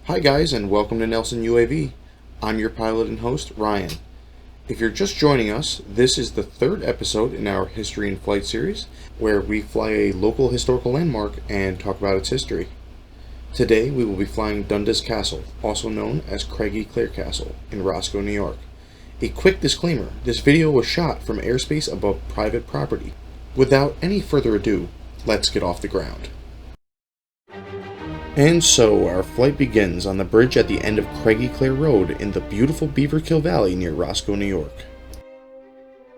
Hi guys, and welcome to Nelson UAV. I'm your pilot and host, Ryan. If you're just joining us, this is the third episode in our History in Flight series, where we fly a local historical landmark and talk about its history. Today we will be flying Dundas Castle, also known as Craigie Clare Castle, in Roscoe, New York. A quick disclaimer, this video was shot from airspace above private property. Without any further ado, let's get off the ground. And so, our flight begins on the bridge at the end of Craigie Clare Road in the beautiful Beaverkill Valley near Roscoe, New York.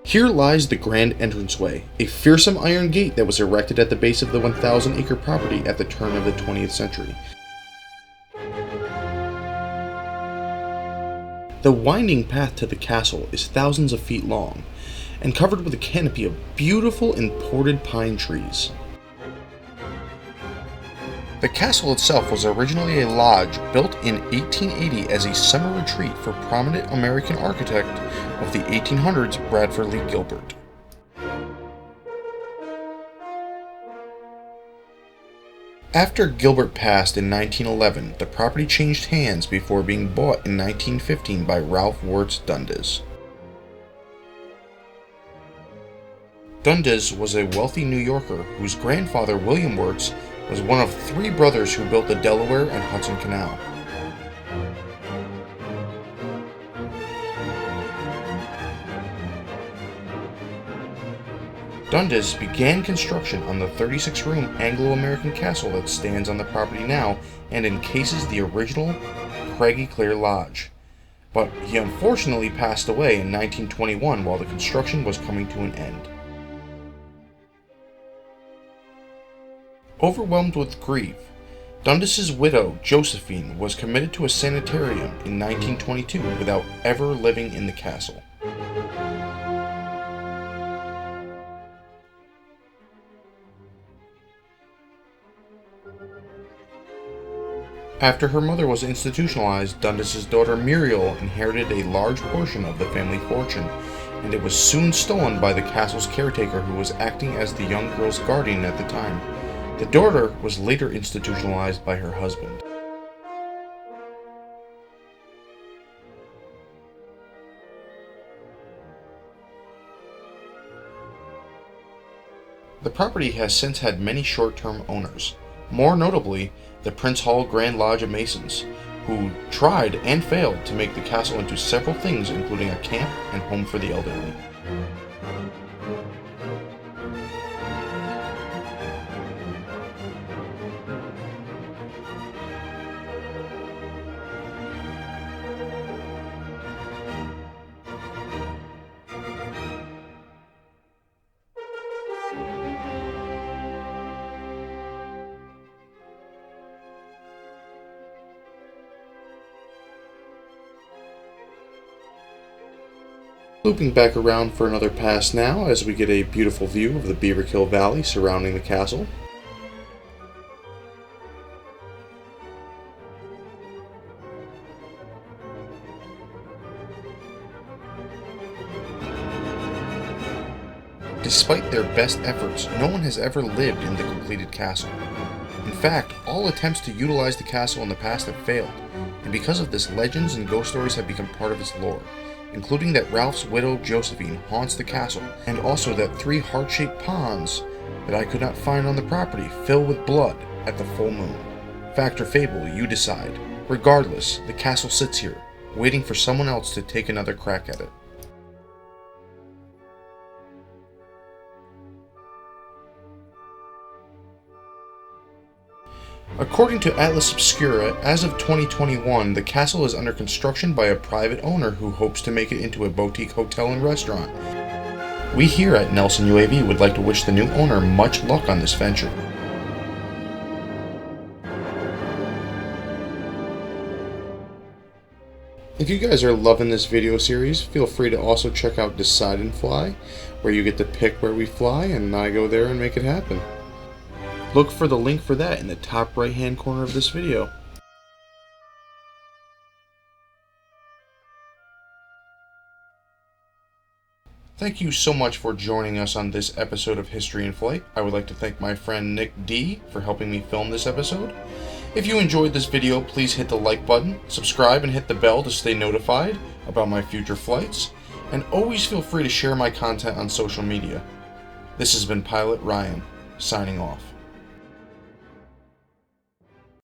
Here lies the grand entranceway, a fearsome iron gate that was erected at the base of the 1,000-acre property at the turn of the 20th century. The winding path to the castle is thousands of feet long, and covered with a canopy of beautiful imported pine trees. The castle itself was originally a lodge built in 1880 as a summer retreat for prominent American architect of the 1800s, Bradford Lee Gilbert. After Gilbert passed in 1911, the property changed hands before being bought in 1915 by Ralph Wirtz Dundas. Dundas was a wealthy New Yorker whose grandfather, William Wirtz, was one of three brothers who built the Delaware and Hudson Canal. Dundas began construction on the 36-room Anglo-American castle that stands on the property now and encases the original Craigie Clare Lodge. But he unfortunately passed away in 1921 while the construction was coming to an end. Overwhelmed with grief, Dundas's widow, Josephine, was committed to a sanitarium in 1922 without ever living in the castle. After her mother was institutionalized, Dundas's daughter Muriel inherited a large portion of the family fortune, and it was soon stolen by the castle's caretaker who was acting as the young girl's guardian at the time. The daughter was later institutionalized by her husband. The property has since had many short-term owners, more notably the Prince Hall Grand Lodge of Masons, who tried and failed to make the castle into several things, including a camp and home for the elderly. Looping back around for another pass now as we get a beautiful view of the Beaverkill Valley surrounding the castle. Despite their best efforts, no one has ever lived in the completed castle. In fact, all attempts to utilize the castle in the past have failed, and because of this, legends and ghost stories have become part of its lore, including that Ralph's widow Josephine haunts the castle, and also that 3 heart-shaped ponds that I could not find on the property fill with blood at the full moon. Fact or fable, you decide. Regardless, the castle sits here, waiting for someone else to take another crack at it. According to Atlas Obscura, as of 2021, the castle is under construction by a private owner who hopes to make it into a boutique hotel and restaurant. We here at Nelson UAV would like to wish the new owner much luck on this venture. If you guys are loving this video series, feel free to also check out Decide and Fly, where you get to pick where we fly and I go there and make it happen. Look for the link for that in the top right hand corner of this video. Thank you so much for joining us on this episode of History in Flight. I would like to thank my friend Nick D for helping me film this episode. If you enjoyed this video, please hit the like button, subscribe and hit the bell to stay notified about my future flights, and always feel free to share my content on social media. This has been Pilot Ryan, signing off.